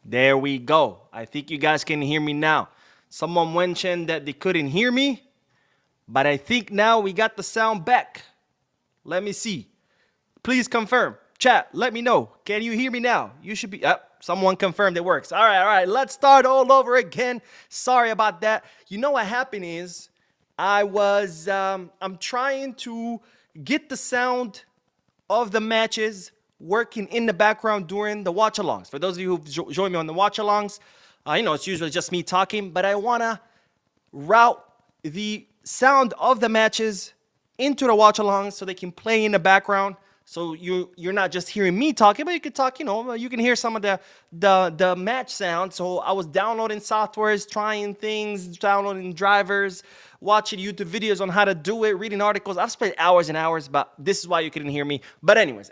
There we go. I think you guys can hear me now. Someone mentioned that they couldn't hear me, but I think now we got the sound back. Let me see. Please confirm. Chat, let me know. Can you hear me now? You should be up. Someone confirmed it works. All right. Let's start all over again. Sorry about that. You know what happened is I'm trying to get the sound of the matches working in the background during the watch-alongs. For those of you who've joined me on the watch-alongs, it's usually just me talking, but I want to route the sound of the matches into the watch-alongs so they can play in the background. So you're not just hearing me talking, but you can talk, you can hear some of the match sound. So I was downloading softwares, trying things, downloading drivers, watching YouTube videos on how to do it, reading articles. I've spent hours and hours, but this is why you couldn't hear me. But anyways,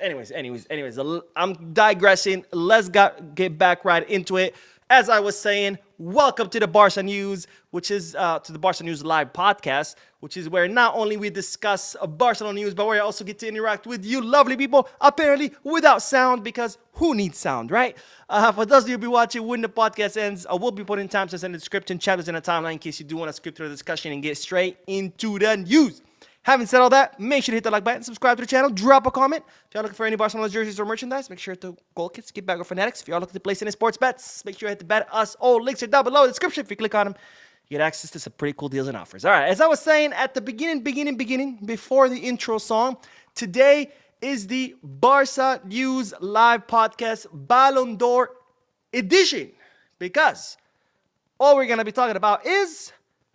I'm digressing. Let's get back right into it. As I was saying, welcome to the Barca News, which is to the Barca News Live podcast, which is where not only we discuss Barcelona news, but where I also get to interact with you lovely people, apparently without sound, because who needs sound, right? For those of you who be watching when the podcast ends, I will be putting timestamps in the description, chapters in the timeline in case you do want to skip through the discussion and get straight into the news. Having said all that, make sure to hit the like button, subscribe to the channel, drop a comment. If you're looking for any Barcelona jerseys or merchandise, make sure to goal kits, get back or fanatics. If you're looking to place any sports bets, make sure you hit the bet us. All links are down below in the description. If you click on them, you get access to some pretty cool deals and offers. All right, as I was saying at the beginning, before the intro song, today is the Barca News Live podcast Ballon d'Or edition, because all we're going to be talking about is,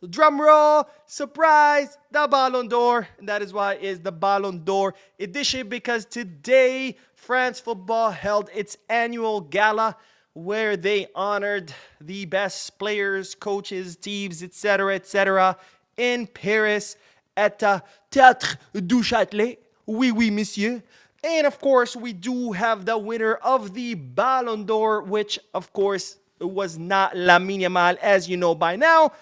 drum roll, surprise, the Ballon d'Or. And that is why it's the Ballon d'Or edition, because today France Football held its annual gala where they honored the best players, coaches, teams, etc., in Paris at Théâtre du Châtelet. Oui, monsieur. And of course, we do have the winner of the Ballon d'Or, which of course was not Lamine Yamal, as you know by now.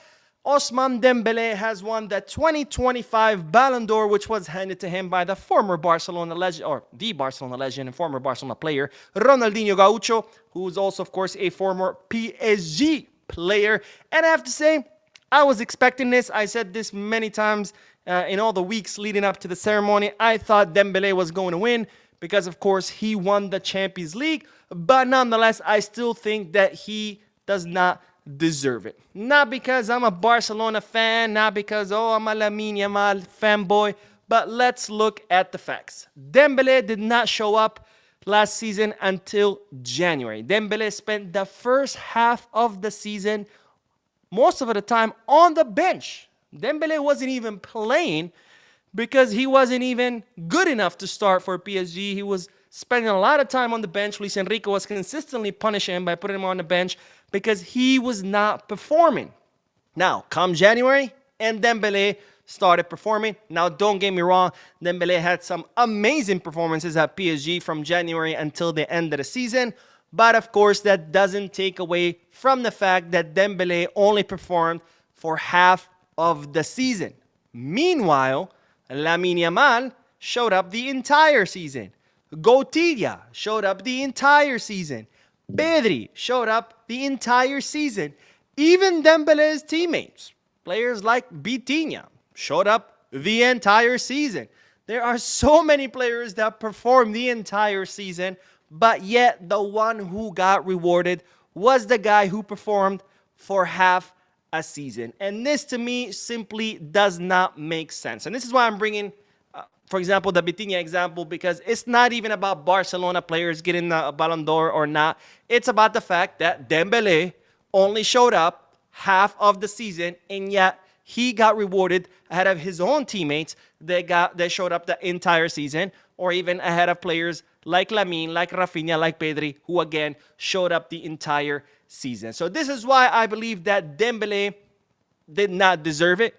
Ousmane Dembele has won the 2025 Ballon d'Or, which was handed to him by the former Barcelona legend, or the Barcelona legend and former Barcelona player, Ronaldinho Gaucho, who is also, of course, a former PSG player. And I have to say, I was expecting this. I said this many times in all the weeks leading up to the ceremony. I thought Dembele was going to win because, of course, he won the Champions League. But nonetheless, I still think that he does not deserve it. Not because I'm a Barcelona fan, not because, I'm a Lamine Yamal fanboy, but let's look at the facts. Dembele did not show up last season until January. Dembele spent the first half of the season, most of the time, on the bench. Dembele wasn't even playing because he wasn't even good enough to start for PSG. He was spending a lot of time on the bench. Luis Enrique was consistently punishing him by putting him on the bench because he was not performing. Now, come January, and Dembele started performing. Now, don't get me wrong, Dembele had some amazing performances at PSG from January until the end of the season. But of course, that doesn't take away from the fact that Dembele only performed for half of the season. Meanwhile, Lamine Yamal showed up the entire season. Gauthier showed up the entire season. Pedri showed up the entire season. Even Dembele's teammates, players like Vitinha, showed up the entire season. There are so many players that performed the entire season, but yet the one who got rewarded was the guy who performed for half a season. And this, to me, simply does not make sense. And this is why I'm bringing, for example, the Vitinha example, because it's not even about Barcelona players getting the Ballon d'Or or not. It's about the fact that Dembele only showed up half of the season, and yet he got rewarded ahead of his own teammates that showed up the entire season, or even ahead of players like Lamine, like Rafinha, like Pedri, who again showed up the entire season. So this is why I believe that Dembele did not deserve it.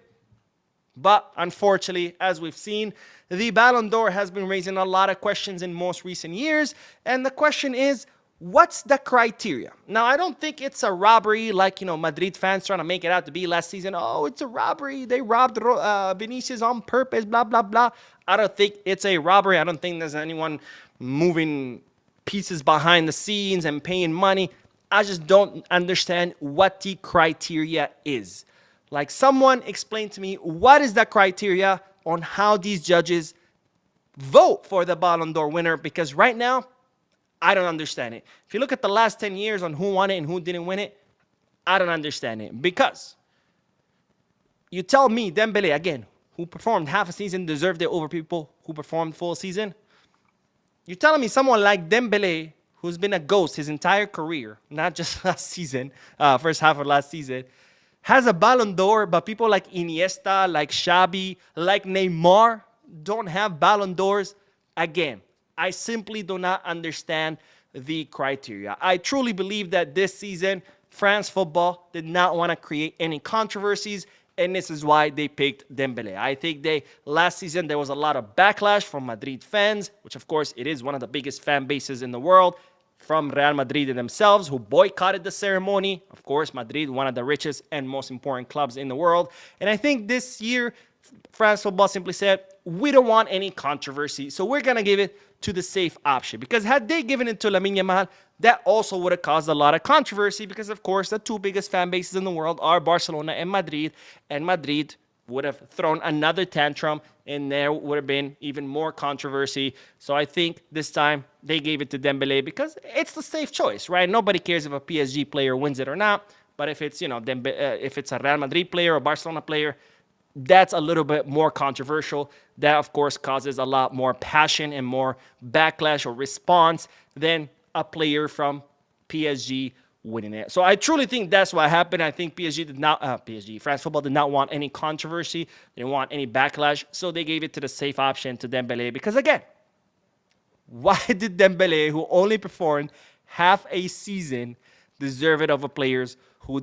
But unfortunately, as we've seen, the Ballon d'Or has been raising a lot of questions in most recent years. And the question is, what's the criteria? Now, I don't think it's a robbery like, Madrid fans trying to make it out to be last season. Oh, it's a robbery. They robbed Vinicius on purpose, blah, blah, blah. I don't think it's a robbery. I don't think there's anyone moving pieces behind the scenes and paying money. I just don't understand what the criteria is. Like, someone explain to me what is the criteria on how these judges vote for the Ballon d'Or winner, because right now, I don't understand it. If you look at the last 10 years on who won it and who didn't win it, I don't understand it. Because you tell me Dembele, again, who performed half a season, deserved it over people who performed full season. You're telling me someone like Dembele, who's been a ghost his entire career, not just last season, first half of last season, has a Ballon d'Or, but people like Iniesta, like Xavi, like Neymar don't have Ballon d'Ors? Again, I simply do not understand the criteria. I truly believe that this season, France football did not want to create any controversies, and this is why they picked Dembele. I think last season there was a lot of backlash from Madrid fans, which of course it is one of the biggest fan bases in the world, from Real Madrid themselves, who boycotted the ceremony. Of course, Madrid, one of the richest and most important clubs in the world. And I think this year, France football simply said, we don't want any controversy, so we're going to give it to the safe option. Because had they given it to Lamine Yamal, that also would have caused a lot of controversy, because of course the two biggest fan bases in the world are Barcelona and Madrid would have thrown another tantrum, and there would have been even more controversy. So I think this time they gave it to Dembele because it's the safe choice, right? Nobody cares if a PSG player wins it or not, but if it's, if it's a Real Madrid player or Barcelona player, that's a little bit more controversial. That, of course, causes a lot more passion and more backlash or response than a player from PSG winning it. So I truly think that's what happened. I think France football did not want any controversy. They didn't want any backlash. So they gave it to the safe option to Dembele. Because again, why did Dembele, who only performed half a season, deserve it over players who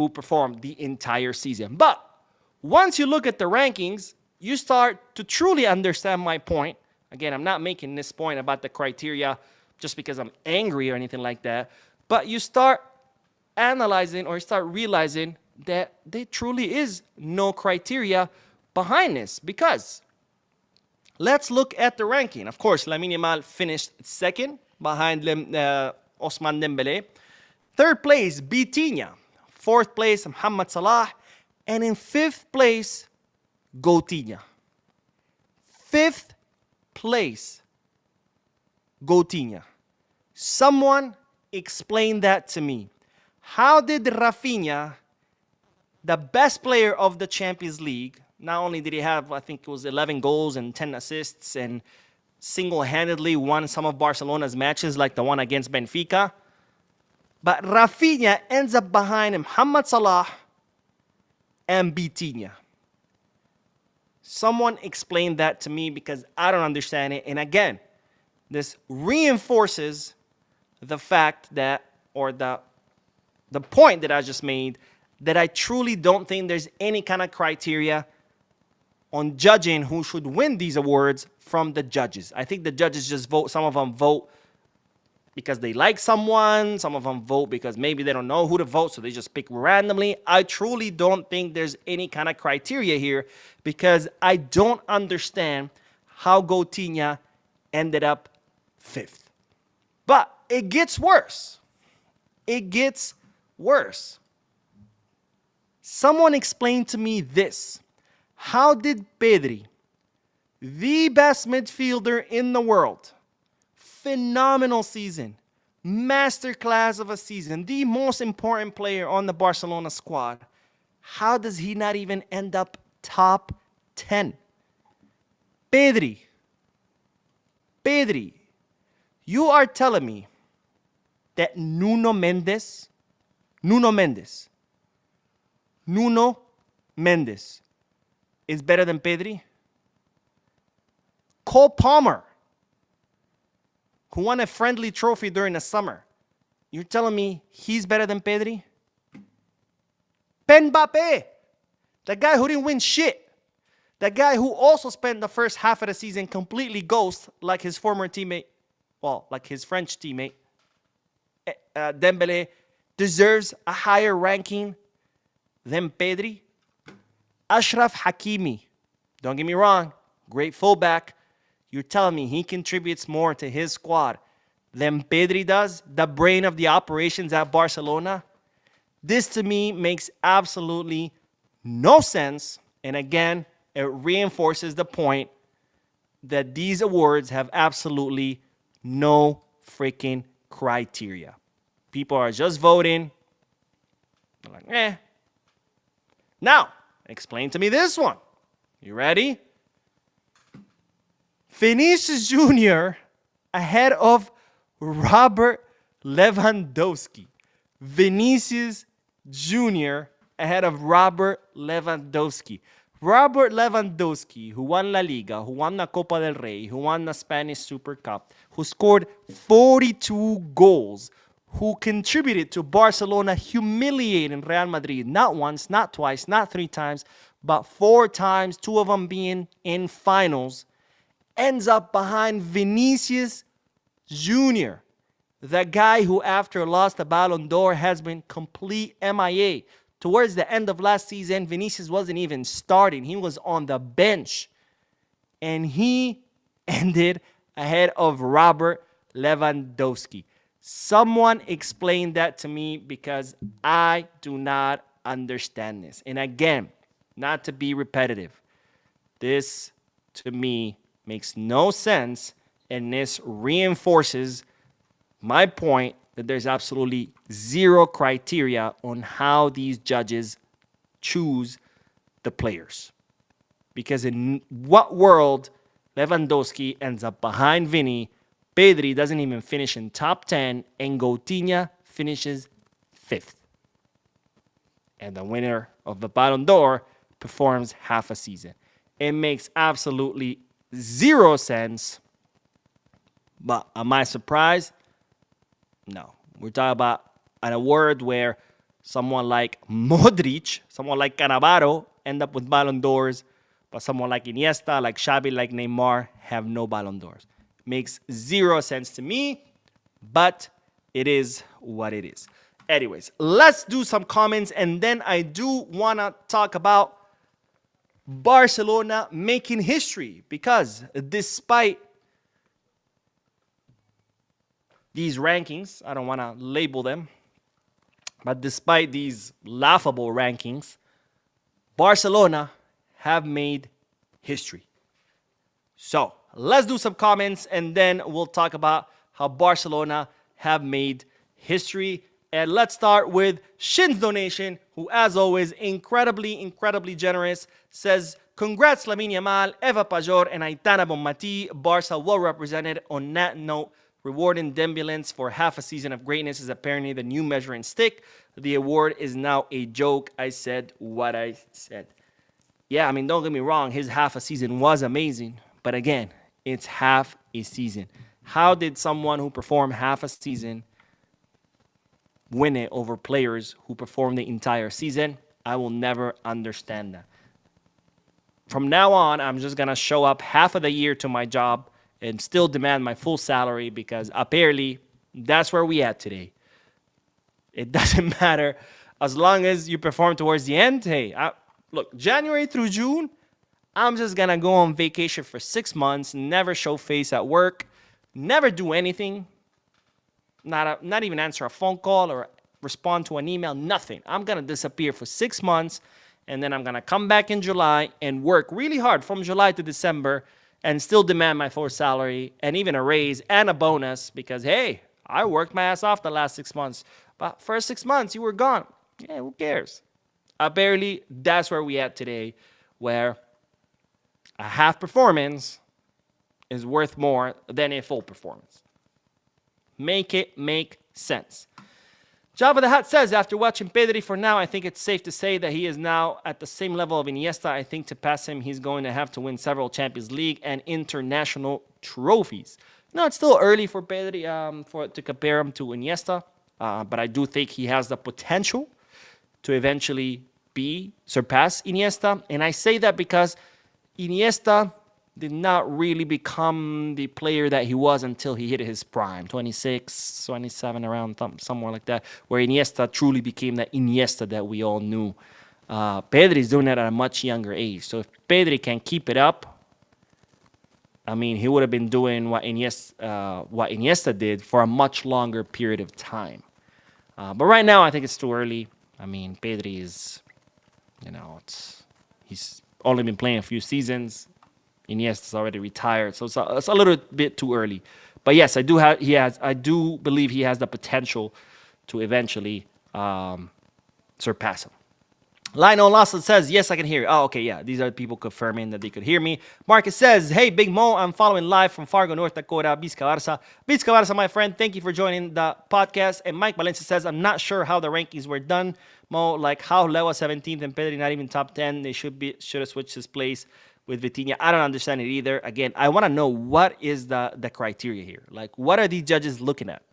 performed the entire season? But once you look at the rankings, you start to truly understand my point. Again, I'm not making this point about the criteria just because I'm angry or anything like that. But you start analyzing or start realizing that there truly is no criteria behind this. Because let's look at the ranking. Of course, Lamine Yamal finished second behind Ousmane Dembele. Third place, Vitinha. Fourth place, Mohamed Salah. And in fifth place, Coutinho. Fifth place, Coutinho. Someone explain that to me. How did Rafinha, the best player of the Champions League, not only did he have, I think it was 11 goals and 10 assists and single-handedly won some of Barcelona's matches like the one against Benfica, but Rafinha ends up behind Mohamed Salah and Vitinha. Someone explain that to me, because I don't understand it. And again, this reinforces the fact that, or the point that I just made, that I truly don't think there's any kind of criteria on judging who should win these awards from the judges. I think the judges just vote. Some of them vote because they like someone. Some of them vote because maybe they don't know who to vote, so they just pick randomly. I truly don't think there's any kind of criteria here, because I don't understand how Coutinho ended up fifth. But it gets worse. It gets worse. Someone explain to me this. How did Pedri, the best midfielder in the world, phenomenal season, masterclass of a season, the most important player on the Barcelona squad, how does he not even end up top 10? Pedri, you are telling me that Nuno Mendes is better than Pedri? Cole Palmer, who won a friendly trophy during the summer, you're telling me he's better than Pedri? Mbappe, the guy who didn't win shit, the guy who also spent the first half of the season completely ghost like his former teammate, like his French teammate, Dembele, deserves a higher ranking than Pedri? Ashraf Hakimi, don't get me wrong, great fullback. You're telling me he contributes more to his squad than Pedri does, the brain of the operations at Barcelona, this to me makes absolutely no sense. And again, it reinforces the point that these awards have absolutely no freaking criteria. People are just voting. They're like, eh. Now, explain to me this one. You ready? Vinicius Jr. ahead of Robert Lewandowski. Vinicius Jr. ahead of Robert Lewandowski. Robert Lewandowski, who won La Liga, who won the Copa del Rey, who won the Spanish Super Cup, who scored 42 goals, who contributed to Barcelona humiliating Real Madrid not once, not twice, not 3 times, but 4 times, 2 of them being in finals, ends up behind Vinicius Jr., the guy who, after lost the Ballon d'Or, has been complete MIA. Towards the end of last season, Vinicius wasn't even starting. He was on the bench. And he ended ahead of Robert Lewandowski. Someone explain that to me, because I do not understand this. And again, not to be repetitive, this to me makes no sense, and this reinforces my point that there's absolutely zero criteria on how these judges choose the players. Because in what world Lewandowski ends up behind Vini, Pedri doesn't even finish in top 10, and Coutinho finishes 5th. And the winner of the Ballon d'Or performs half a season. It makes absolutely zero sense. But am I surprised? No. We're talking about an award where someone like Modric, someone like Cannavaro end up with Ballon d'Ors, but someone like Iniesta, like Xavi, like Neymar have no Ballon d'Ors. Makes zero sense to me, but it is what it is. Anyways, let's do some comments, and then I do want to talk about Barcelona making history, because despite these rankings, I don't want to label them, but despite these laughable rankings, Barcelona have made history. So let's do some comments, and then we'll talk about how Barcelona have made history. And let's start with Shin's donation, who, as always, incredibly generous, says, congrats Lamine Yamal, Eva Pajor, and Aitana Bonmati. Barca well represented. On that note, rewarding Dembele for half a season of greatness is apparently the new measuring stick. The award is now a joke. I said what I said. Yeah, I mean, don't get me wrong. His half a season was amazing. But again, it's half a season. How did someone who performed half a season win it over players who performed the entire season? I will never understand that. From now on, I'm just going to show up half of the year to my job and still demand my full salary, because apparently that's where we at today. It doesn't matter. As long as you perform towards the end, hey, look, January through June, I'm just going to go on vacation for 6 months, never show face at work, never do anything, not even answer a phone call or respond to an email, nothing. I'm going to disappear for 6 months, and then I'm going to come back in July and work really hard from July to December and still demand my full salary and even a raise and a bonus, because, hey, I worked my ass off the last 6 months. But first 6 months, you were gone. Yeah, who cares? Apparently, that's where we at today, where a half performance is worth more than a full performance. Make it make sense. Java the Hutt says, after watching Pedri for now, I think it's safe to say that he is now at the same level of Iniesta. I think to pass him, he's going to have to win several Champions League and international trophies. No, it's still early for Pedri to compare him to Iniesta, but I do think he has the potential to eventually surpass Iniesta. And I say that because Iniesta did not really become the player that he was until he hit his prime, 26, 27, around somewhere like that, where Iniesta truly became the Iniesta that we all knew. Pedri is doing that at a much younger age. So if Pedri can keep it up, I mean, he would have been doing what Iniesta did for a much longer period of time. But right now, I think it's too early. I mean, Pedri is, he's only been playing a few seasons. Iniesta's already retired, so it's a little bit too early. But yes, I do believe he has the potential to eventually surpass him. Lionel Lawson says, yes, I can hear you. Oh, okay, yeah. These are people confirming that they could hear me. Marcus says, hey, Big Mo, I'm following live from Fargo, North Dakota. Vizca Barca. Vizca Barca, my friend. Thank you for joining the podcast. And Mike Valencia says, I'm not sure how the rankings were done, Mo. Like how Lewa 17th and Pedri not even top 10. They should have switched his place with Vitinha. I don't understand it either. Again, I want to know what is the criteria here. Like, what are these judges looking at?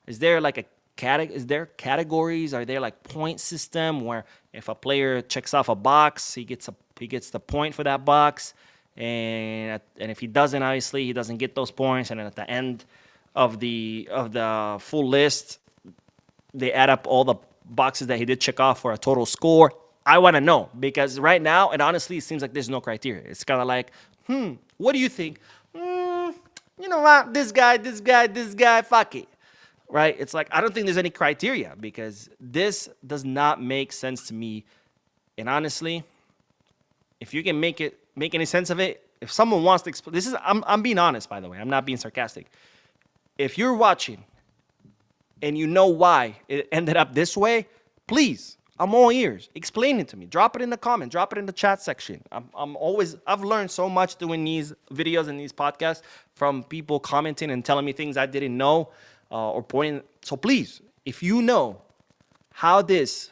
Is there like is there categories? Are there like point system where if a player checks off a box, he gets the point for that box, and if he doesn't, obviously he doesn't get those points. And then at the end of the full list, they add up all the boxes that he did check off for a total score. I want to know, because right now, and honestly, it seems like there's no criteria. It's kind of like, what do you think? You know what? This guy, fuck it. Right? It's like, I don't think there's any criteria, because this does not make sense to me. And honestly, if you can make any sense of it, if someone wants to explain, I'm being honest, by the way. I'm not being sarcastic. If you're watching and you know why it ended up this way, please, I'm all ears. Explain it to me. Drop it in the comment. Drop it in the chat section. I've learned so much doing these videos and these podcasts from people commenting and telling me things I didn't know. Or pointing. So please, if you know how these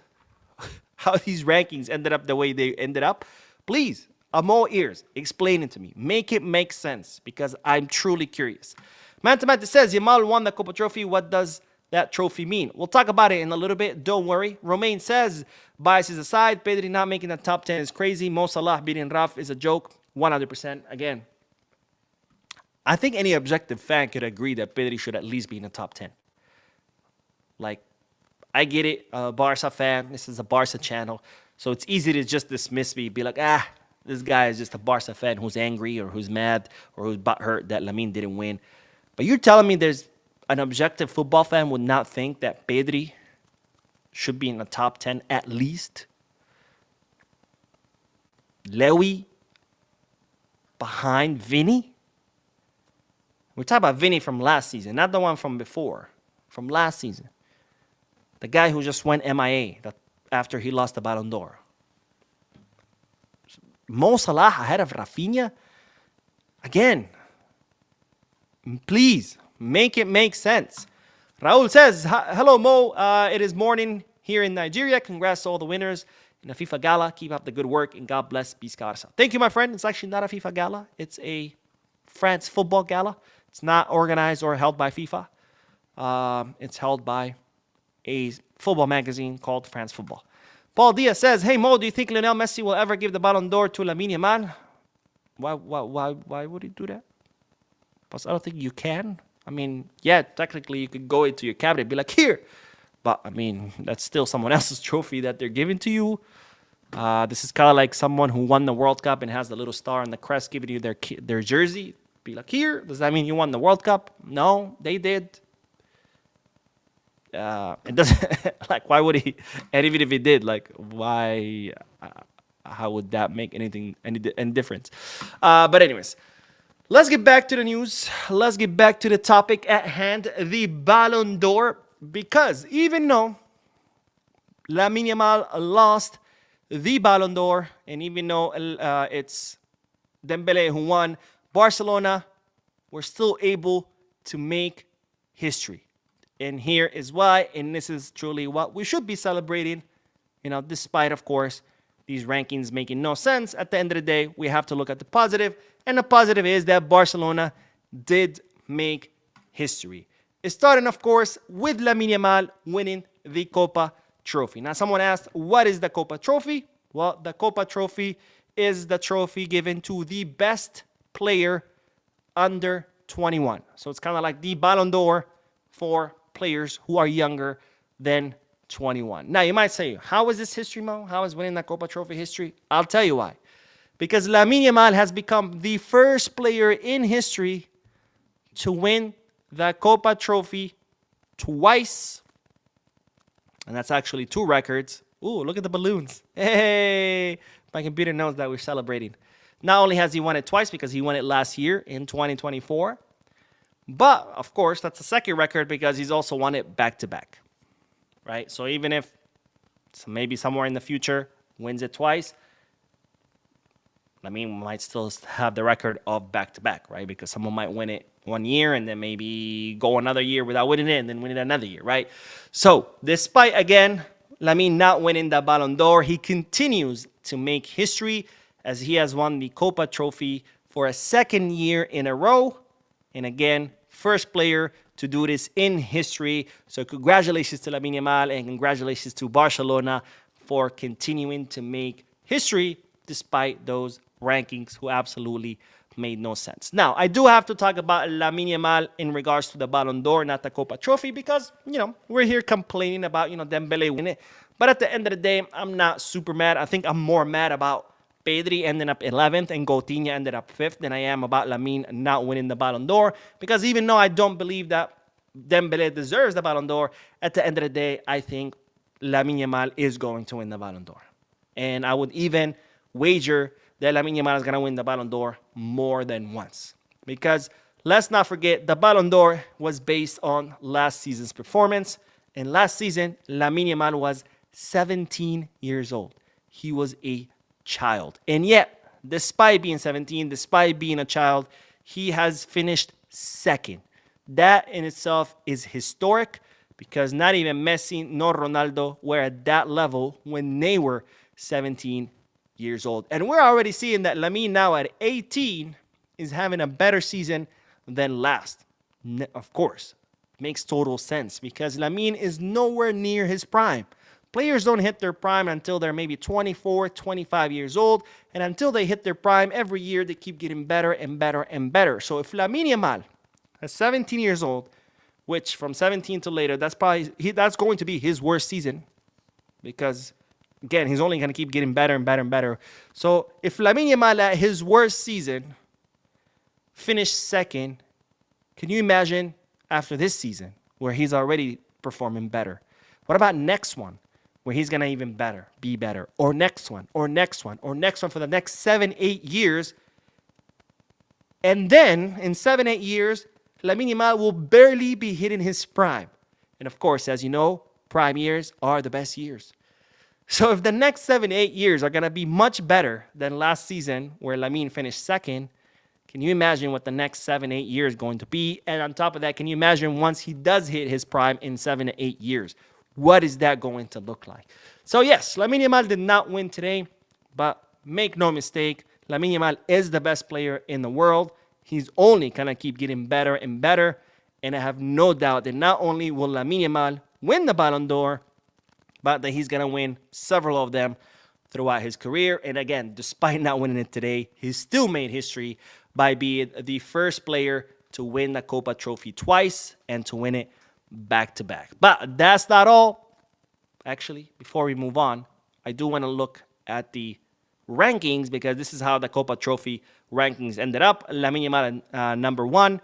rankings ended up the way they ended up, please, I'm all ears. Explain it to me. Make it make sense, because I'm truly curious. Mantamanta says, Yamal won the Copa Trophy. What does that trophy mean? We'll talk about it in a little bit. Don't worry. Romain says, biases aside, Pedri not making the top 10 is crazy. Mo Salah beating Raf is a joke. 100%. Again, I think any objective fan could agree that Pedri should at least be in the top 10. Like, I get it, Barca fan. This is a Barca channel. So it's easy to just dismiss me, be like, this guy is just a Barca fan who's angry or who's mad or who's butthurt that Lamine didn't win. But you're telling me there's an objective football fan would not think that Pedri should be in the top 10 at least? Lewy behind Vinny? We're talking about Vinny from last season, not the one from before. From last season. The guy who just went MIA after he lost the Ballon d'Or. Mo Salah ahead of Rafinha? Again, please, make it make sense. Raul says, hello, Mo. It is morning here in Nigeria. Congrats to all the winners in the FIFA Gala. Keep up the good work, and God bless Vizca Barca. Thank you, my friend. It's actually not a FIFA Gala. It's a France football gala. It's not organized or held by FIFA. It's held by a football magazine called France Football. Paul Diaz says, hey, Mo, do you think Lionel Messi will ever give the Ballon d'Or to Lamine Yamal? Why would he do that? Because I don't think you can. I mean, yeah, technically you could go into your cabinet and be like, here. But, I mean, that's still someone else's trophy that they're giving to you. This is kind of like someone who won the World Cup and has the little star on the crest giving you their jersey. Be like, here, does that mean you won the World Cup? No, they did. It doesn't, like, why would he? And even if he did, like, why? How would that make any difference? But anyways, let's get back to the news. Let's get back to the topic at hand, the Ballon d'Or. Because even though Lamine Yamal lost the Ballon d'Or, and even though it's Dembele who won, Barcelona were still able to make history. And here is why, and this is truly what we should be celebrating, despite, of course, these rankings making no sense. At the end of the day, we have to look at the positive, and the positive is that Barcelona did make history. It's starting, of course, with Lamine Yamal winning the Copa Trophy. Now, someone asked, what is the Copa Trophy? Well, the Copa Trophy is the trophy given to the best player under 21. So it's kind of like the Ballon d'Or for players who are younger than 21. Now, you might say, how is this history, Mo? How is winning that Copa Trophy history? I'll tell you why. because Lamine Yamal has become the first player in history to win the Copa Trophy twice. And that's actually 2 records. Ooh, look at the balloons. Hey, my computer knows that we're celebrating. Not only has he won it twice because he won it last year in 2024, but of course, that's the second record because he's also won it back to back, right? So even if maybe somewhere in the future wins it twice, I mean, might still have the record of back to back, right? Because someone might win it one year and then maybe go another year without winning it and then win it another year, right? So despite, again, Lamine not winning the Ballon d'Or, he continues to make history as he has won the Copa Trophy for a second year in a row. And again, first player to do this in history. So congratulations to Lamine Yamal and congratulations to Barcelona for continuing to make history despite those rankings who absolutely made no sense. Now, I do have to talk about Lamine Yamal in regards to the Ballon d'Or, not the Copa Trophy, because, we're here complaining about, Dembele winning it. But at the end of the day, I'm not super mad. I think I'm more mad about Pedri ending up 11th and Coutinho ended up 5th than I am about Lamine not winning the Ballon d'Or. Because even though I don't believe that Dembele deserves the Ballon d'Or, at the end of the day, I think Lamine Yamal is going to win the Ballon d'Or. And I would even wager that Lamine Yamal is going to win the Ballon d'Or more than once. Because let's not forget, the Ballon d'Or was based on last season's performance. And last season, Lamine Yamal was 17 years old. He was a child. And yet, despite being 17, despite being a child, he has finished second. That in itself is historic because not even Messi nor Ronaldo were at that level when they were 17 years old. And we're already seeing that Lamine now at 18 is having a better season than last. Of course, makes total sense because Lamine is nowhere near his prime. Players don't hit their prime until they're maybe 24, 25 years old. And until they hit their prime, every year they keep getting better and better and better. So if Lamine Yamal at 17 years old, which from 17 to later, that's going to be his worst season because, again, he's only going to keep getting better and better and better. So if Lamine Yamal at his worst season finished second, can you imagine after this season where he's already performing better? What about next one where he's going to even be better? Or next one, or next one, or next one for the next 7, 8 years. And then in 7, 8 years, Lamine Yamal will barely be hitting his prime. And of course, as you know, prime years are the best years. So if the next 7, 8 years are going to be much better than last season where Lamine finished second, can you imagine what the next 7, 8 years is going to be? And on top of that, can you imagine once he does hit his prime in 7 to 8 years? What is that going to look like? So yes, Lamine Yamal did not win today, but make no mistake, Lamine Yamal is the best player in the world. He's only going to keep getting better and better. And I have no doubt that not only will Lamine Yamal win the Ballon d'Or, but that he's going to win several of them throughout his career. And again, despite not winning it today, he still made history by being the first player to win the Copa Trophy twice and to win it back to back. But that's not all. Actually, before we move on, I do want to look at the rankings because this is how the Copa Trophy rankings ended up. Lamine Yamal number 1,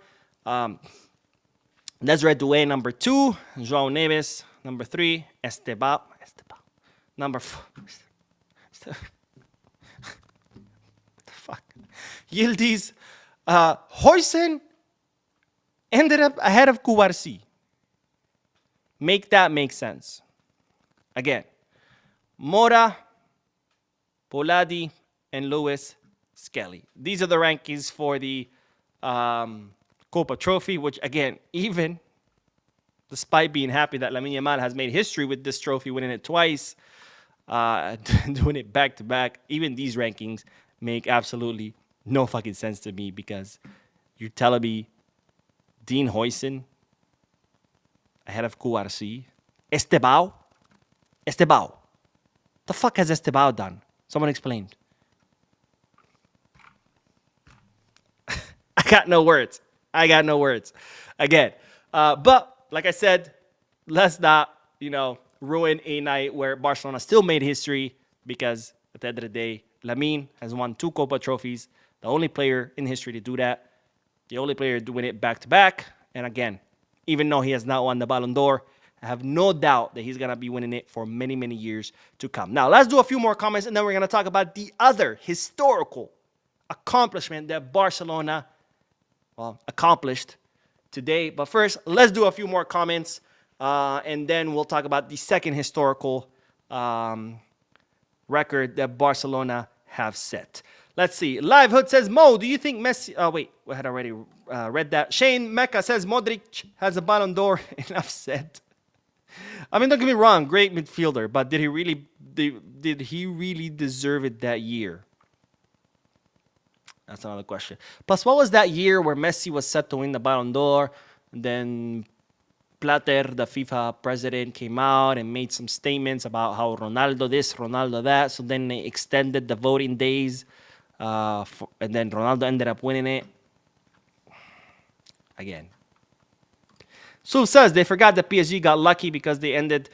Desiree Doué number 2, João Neves number 3, Esteban number 4. What the fuck? Yildiz Hoysen ended up ahead of Kubarsi. Make that make sense. Again, Mora, Poladi, and Lewis Skelly. These are the rankings for the Copa Trophy, which again, even despite being happy that Lamine Yamal has made history with this trophy, winning it twice, doing it back to back, even these rankings make absolutely no fucking sense to me because you're telling me Dean Hoysen ahead of Kubarsi. Estebao. The fuck has Estebao done? Someone explained. I got no words. Again. But like I said, let's not, ruin a night where Barcelona still made history because at the end of the day, Lamine has won 2 Copa trophies. The only player in history to do that. The only player to win it back-to-back. And again, even though he has not won the Ballon d'Or, I have no doubt that he's going to be winning it for many, many years to come. Now, let's do a few more comments, and then we're going to talk about the other historical accomplishment that Barcelona, accomplished today. But first, let's do a few more comments, and then we'll talk about the second historical record that Barcelona have set. Let's see. Live Hood says, Mo, do you think Messi... Oh, wait. We had already read that. Shane Mecca says, Modric has a Ballon d'Or. Enough said. I mean, don't get me wrong. Great midfielder. But did he really deserve it that year? That's another question. Plus, what was that year where Messi was set to win the Ballon d'Or? And then Plater, the FIFA president, came out and made some statements about how Ronaldo this, Ronaldo that. So then they extended the voting days. And then Ronaldo ended up winning it. Again. Sue says they forgot that PSG got lucky because they ended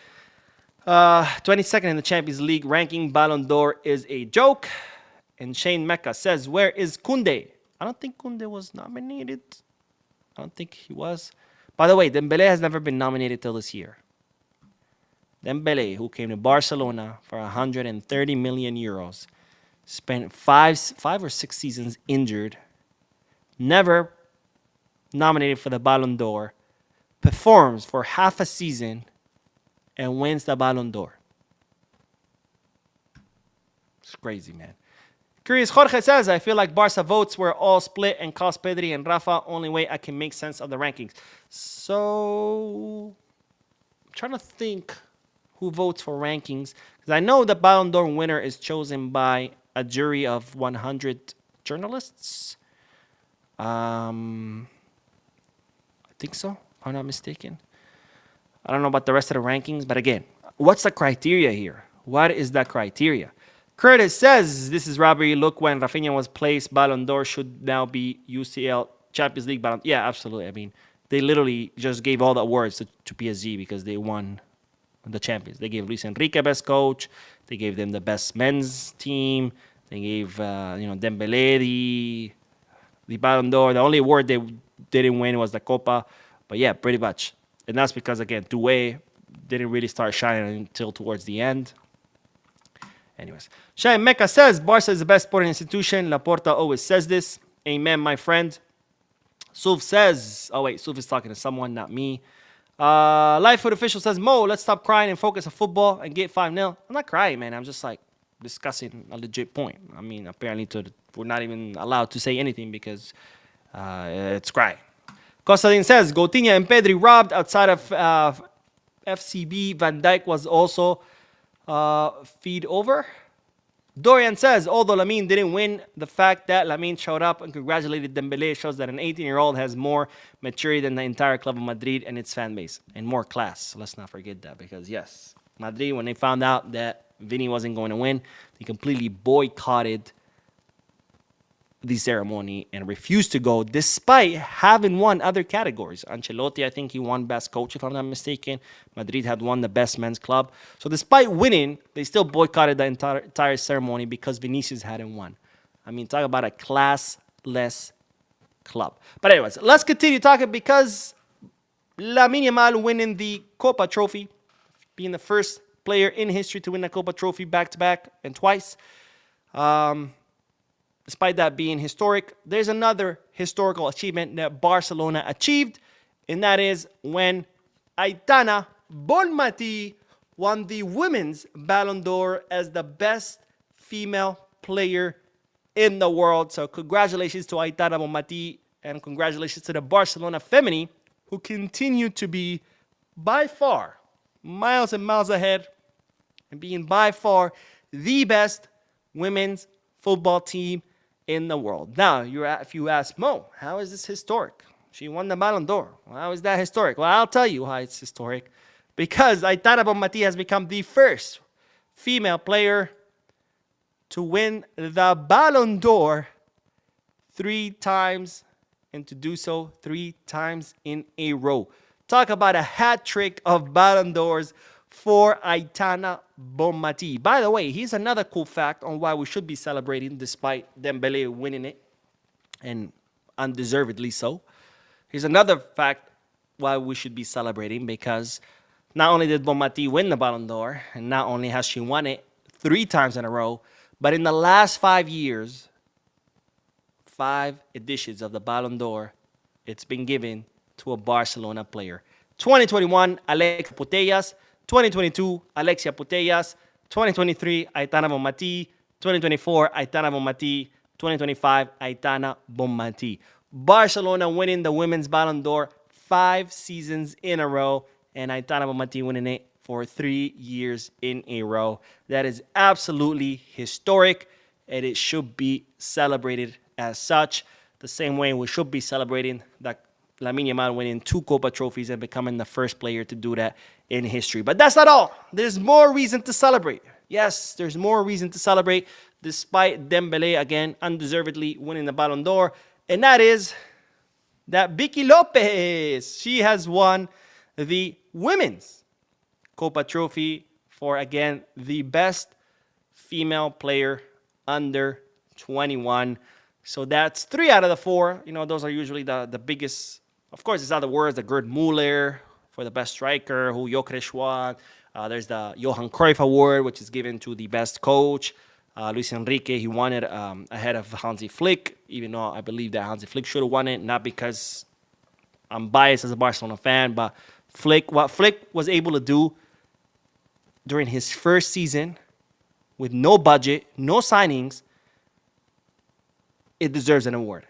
22nd in the Champions League ranking. Ballon d'Or is a joke. And Shane Mecca says, where is Koundé? I don't think Koundé was nominated. I don't think he was. By the way, Dembele has never been nominated till this year. Dembele, who came to Barcelona for 130 million euros, spent five or six seasons injured, never nominated for the Ballon d'Or, performs for half a season, and wins the Ballon d'Or. It's crazy, man. Curious Jorge says, I feel like Barca votes were all split and cost Pedri and Rafa. Only way I can make sense of the rankings. So, I'm trying to think who votes for rankings. Because I know the Ballon d'Or winner is chosen by a jury of 100 journalists. I think so, if I'm not mistaken. I don't know about the rest of the rankings. But again, what's the criteria here? What is the criteria? Curtis says, this is robbery. Look, when Rafinha was placed, Ballon d'Or should now be UCL Champions League Ballon. Yeah, absolutely. I mean, they literally just gave all the awards to PSG because they won the Champions. They gave Luis Enrique best coach. They gave them the best men's team. They gave Dembele the Ballon d'Or. The only award they didn't win was the Copa. But yeah, pretty much. And that's because, again, Doué didn't really start shining until towards the end. Anyways, Shai Mecca says, Barca is the best sporting institution. Laporta always says this. Amen, my friend. Suf says, oh wait, Suf is talking to someone, not me. Life Food Official says, Mo, let's stop crying and focus on football and get 5-0. I'm not crying, man. I'm just like discussing a legit point. I mean, apparently we're not even allowed to say anything because it's crying. Costadin says, Coutinho and Pedri robbed outside of FCB. Van Dijk was also feed over. Dorian says, although Lamine didn't win, the fact that Lamine showed up and congratulated Dembele shows that an 18-year-old has more maturity than the entire club of Madrid and its fan base, and more class. Let's not forget that, because yes, Madrid, when they found out that Vini wasn't going to win, they completely boycotted the ceremony and refused to go, despite having won other categories. Ancelotti, I think he won best coach, if I'm not mistaken. Madrid had won the best men's club. So despite winning, they still boycotted the entire ceremony because Vinicius hadn't won. I mean, talk about a classless club. But anyways, let's continue talking, because Lamine Yamal winning the Copa trophy, being the first player in history to win the Copa trophy back-to-back and twice. Despite that being historic, there's another historical achievement that Barcelona achieved, and that is when Aitana Bonmatí won the Women's Ballon d'Or as the best female player in the world. So congratulations to Aitana Bonmatí, and congratulations to the Barcelona Femini, who continue to be by far miles and miles ahead and being by far the best women's football team in the world. Now, if you ask Mo, how is this historic? She won the Ballon d'Or. Well, how is that historic? Well, I'll tell you how it's historic. Because Aitana Bonmatí has become the first female player to win the Ballon d'Or 3 times, and to do so 3 times in a row. Talk about a hat trick of Ballon d'Ors for Aitana Bonmati. By the way, here's another cool fact on why we should be celebrating despite Dembele winning it, and undeservedly so. Here's another fact why we should be celebrating, because not only did Bonmati win the Ballon d'Or, and not only has she won it 3 times in a row, but in the last 5 years, 5 editions of the Ballon d'Or, it's been given to a Barcelona player. 2021, Alexia Putellas. 2022, Alexia Putellas. 2023, Aitana Bonmati. 2024, Aitana Bonmati. 2025, Aitana Bonmati. Barcelona winning the Women's Ballon d'Or 5 seasons in a row, and Aitana Bonmati winning it for 3 years in a row. That is absolutely historic, and it should be celebrated as such, the same way we should be celebrating that Lamine Yamal winning 2 Copa trophies and becoming the first player to do that in history. But that's not all. There's more reason to celebrate. Yes, there's more reason to celebrate despite Dembele, again, undeservedly winning the Ballon d'Or. And that is that Vicky Lopez, she has won the Women's Copa trophy for, again, the best female player under 21. So that's 3 out of the 4. You know, those are usually the biggest. Of course, it's other words, the Gerd Muller for the best striker, who Jokeres won. There's the Johan Cruyff Award, which is given to the best coach. Luis Enrique, he won it ahead of Hansi Flick, even though I believe that Hansi Flick should have won it, not because I'm biased as a Barcelona fan, but what Flick was able to do during his first season with no budget, no signings, it deserves an award.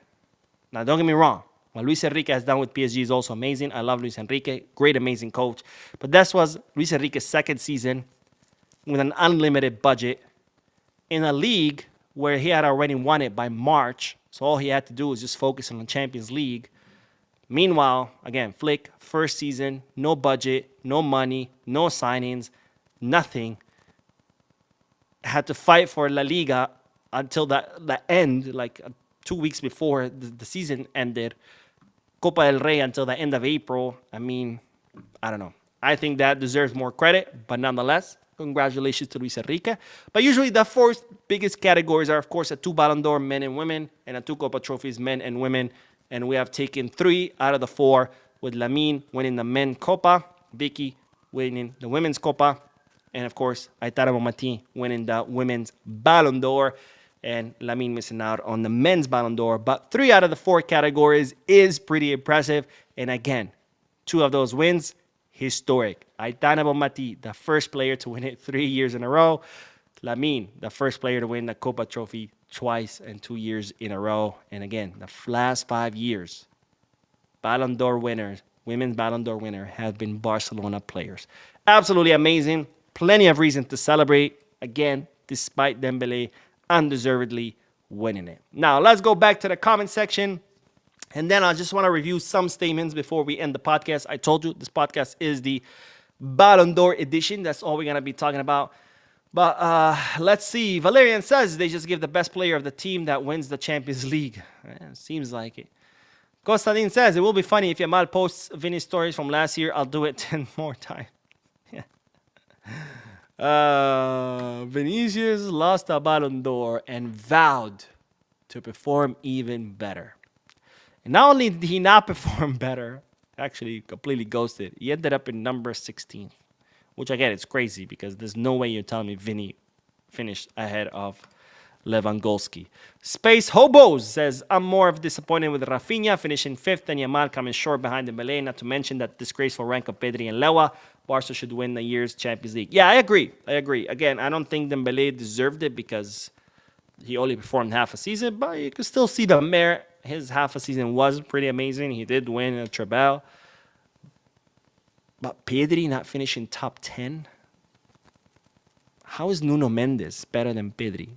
Now, don't get me wrong. What Luis Enrique has done with PSG is also amazing. I love Luis Enrique. Great, amazing coach. But this was Luis Enrique's second season with an unlimited budget in a league where he had already won it by March. So all he had to do was just focus on the Champions League. Meanwhile, again, Flick, first season, no budget, no money, no signings, nothing. Had to fight for La Liga until the end, like 2 weeks before the season ended. Copa del Rey until the end of April. I mean, I don't know. I think that deserves more credit, but nonetheless, congratulations to Luis Enrique. But usually the 4 biggest categories are, of course, a 2 Ballon d'Or, men and women, and a 2 Copa trophies, men and women. And we have taken 3 out of the 4, with Lamine winning the men Copa, Vicky winning the women's Copa, and of course, Aitana Bonmati winning the women's Ballon d'Or, and Lamine missing out on the men's Ballon d'Or. But 3 out of the 4 categories is pretty impressive. And again, 2 of those wins, historic. Aitana Bonmati, the first player to win it 3 years in a row. Lamine, the first player to win the Copa trophy twice and 2 years in a row. And again, the last 5 years, Ballon d'Or winners, women's Ballon d'Or winner, have been Barcelona players. Absolutely amazing. Plenty of reason to celebrate. Again, despite Dembele undeservedly winning it. Now, let's go back to the comment section. And then I just want to review some statements before we end the podcast. I told you this podcast is the Ballon d'Or edition. That's all we're going to be talking about. But let's see. Valerian says they just give the best player of the team that wins the Champions League. Seems like it. Constantine says it will be funny if Yamal posts Vinny stories from last year. I'll do it 10 more times. Vinicius lost a Ballon d'Or and vowed to perform even better. And not only did he not perform better, actually completely ghosted, he ended up in number 16. Which, again, it's crazy because there's no way you're telling me Vinny finished ahead of Lewandowski. Space Hobos says, I'm more of disappointed with Rafinha finishing 5th and Yamal coming short behind Dembele, not to mention that disgraceful rank of Pedri and Lewa. Barca should win the year's Champions League. Yeah, I agree. Again, I don't think Dembele deserved it because he only performed half a season, but you can still see the merit. His half a season was pretty amazing. He did win a treble. But Pedri not finishing top 10? How is Nuno Mendes better than Pedri?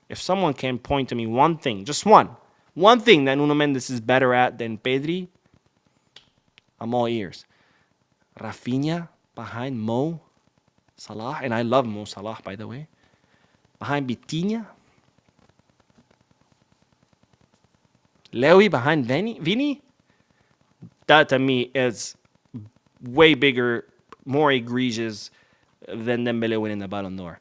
If someone can point to me one thing, just one thing that Nuno Mendes is better at than Pedri, I'm all ears. Rafinha behind Mo Salah, and I love Mo Salah, by the way. Behind Vitinha. Lewy behind Vini. That to me is way bigger, more egregious than Dembele winning the Ballon d'Or.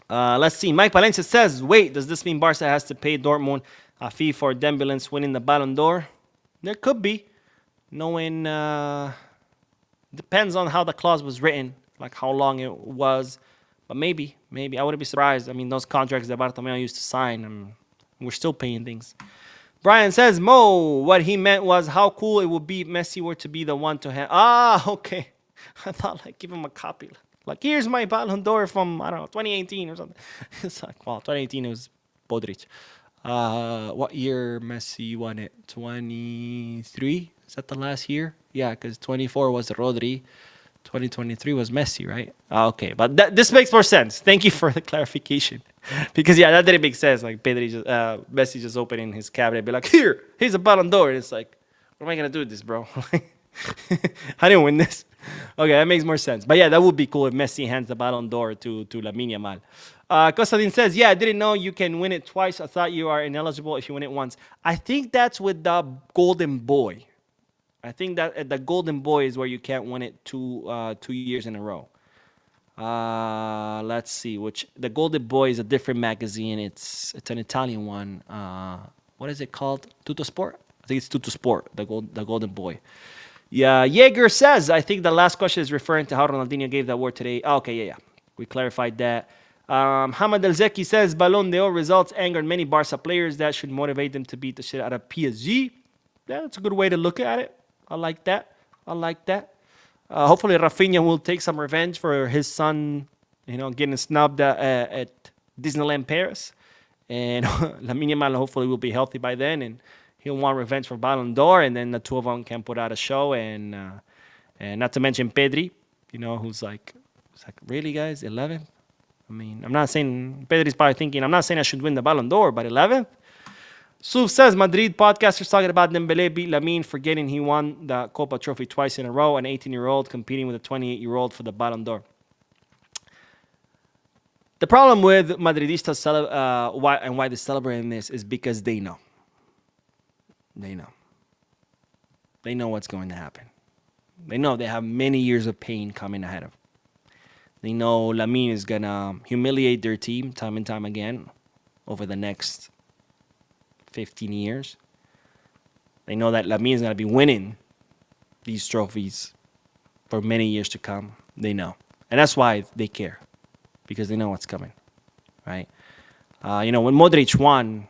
Let's see. Mike Palencia says, wait, does this mean Barca has to pay Dortmund a fee for Dembele winning the Ballon d'Or? There could be. Knowing, depends on how the clause was written, like how long it was. But maybe. I wouldn't be surprised. I mean, those contracts that Bartomeu used to sign, we're still paying things. Brian says, Mo, what he meant was how cool it would be if Messi were to be the one to have. Okay. I thought, like, give him a copy. Like, here's my Ballon d'Or from, I don't know, 2018 or something. It's like, well, 2018 it was Modric. What year Messi won it? 23? Is that the last year? Yeah, because 24 was Rodri. 2023 was Messi, right? Okay, but this makes more sense. Thank you for the clarification. Because, yeah, that didn't make sense. Like, Messi just opening his cabinet and be like, here's a Ballon d'Or. And it's like, what am I going to do with this, bro? I didn't win this. Okay, that makes more sense. But, yeah, that would be cool if Messi hands the Ballon d'Or to Lamine Yamal. Kostadin says, yeah, I didn't know you can win it twice. I thought you are ineligible if you win it once. I think that's with the Golden Boy. I think that the Golden Boy is where you can't win it 2 years in a row. Let's see. The Golden Boy is a different magazine. It's an Italian one. What is it called? Tutto Sport? I think it's Tutto Sport, the Golden Boy. Yeah, Jaeger says, I think the last question is referring to how Ronaldinho gave that award today. Okay, yeah. We clarified that. Hamad El-Zeki says, Ballon d'Or results angered many Barca players. That should motivate them to beat the shit out of PSG. Yeah, that's a good way to look at it. I like that. Hopefully Rafinha will take some revenge for his son, getting snubbed at Disneyland Paris. And Lamine Yamal hopefully will be healthy by then, and he'll want revenge for Ballon d'Or, and then the two of them can put out a show. And not to mention Pedri, who's like, really, guys, 11th? I mean, I'm not saying, Pedri's probably thinking, I'm not saying I should win the Ballon d'Or, but 11th? Suf says, Madrid podcasters talking about Dembele beat Lamine, forgetting he won the Copa Trophy twice in a row, an 18-year-old competing with a 28-year-old for the Ballon d'Or. The problem with Madridistas why they're celebrating this is because they know. They know what's going to happen. They know they have many years of pain coming ahead of them. They know Lamine is going to humiliate their team time and time again over the next 15 years. They know that Lamine is going to be winning these trophies for many years to come. They know. And that's why they care. Because they know what's coming. Right? When Modric won,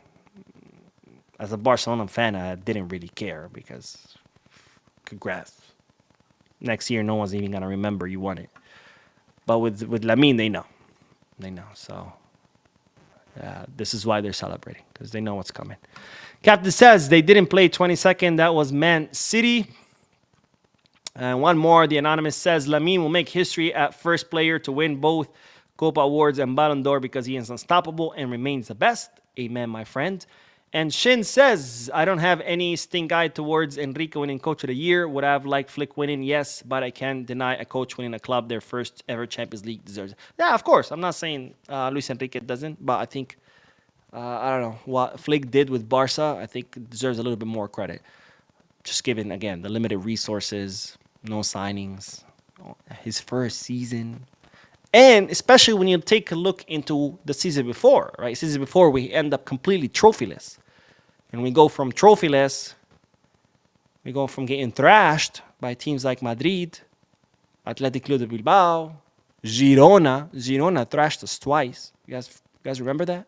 as a Barcelona fan, I didn't really care because congrats. Next year, no one's even going to remember you won it. But with Lamine, they know. So this is why they're celebrating, because they know what's coming. Captain says they didn't play 22nd. That was Man City. And one more. The Anonymous says Lamine will make history at first player to win both Copa Awards and Ballon d'Or because he is unstoppable and remains the best. Amen, my friend. And Shin says, I don't have any stink eye towards Enrique winning Coach of the Year. Would I have liked Flick winning? Yes, but I can't deny a coach winning a club their first ever Champions League deserves it. Yeah, of course. I'm not saying Luis Enrique doesn't, but I think, I don't know, what Flick did with Barca, I think deserves a little bit more credit. Just given, again, the limited resources, no signings, his first season. And especially when you take a look into the season before, right? Season before, we end up completely trophyless. And we go from trophyless, we go from getting thrashed by teams like Madrid, Athletic Club de Bilbao, Girona. Girona thrashed us twice. You guys remember that?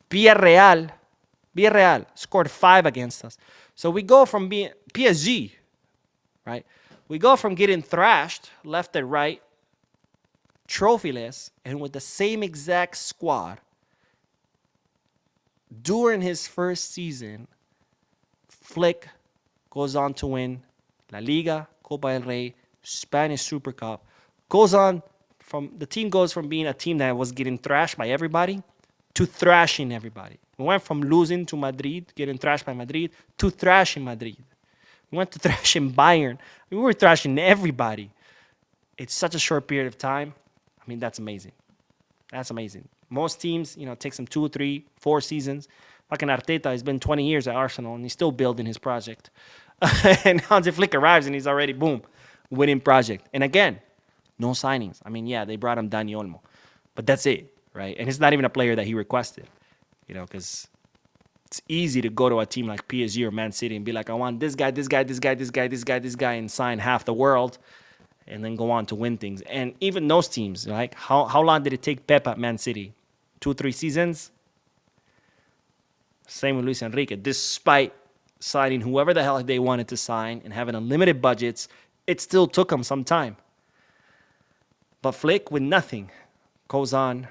Villarreal scored 5 against us. So we go from being PSG, right? We go from getting thrashed left and right, trophyless, and with the same exact squad. During his first season, Flick goes on to win La Liga, Copa del Rey, Spanish Super Cup. The team goes from being a team that was getting thrashed by everybody to thrashing everybody. We went from losing to Madrid, getting thrashed by Madrid, to thrashing Madrid. We went to thrashing Bayern. We were thrashing everybody. It's such a short period of time. I mean, that's amazing. That's amazing. Most teams, takes them 2, 3, 4 seasons. Fucking Arteta has been 20 years at Arsenal, and he's still building his project. And Hansi Flick arrives, and he's already, boom, winning project. And again, No signings. I mean, yeah, they brought him Dani Olmo, but that's it, right? And it's not even a player that he requested, because it's easy to go to a team like PSG or Man City and be like, I want this guy, this guy, this guy, this guy, this guy, this guy, and sign half the world and then go on to win things. And even those teams, like how long did it take Pep at Man City? 2-3 seasons? Same with Luis Enrique. Despite signing whoever the hell they wanted to sign and having unlimited budgets, it still took them some time. But Flick, with nothing, goes on.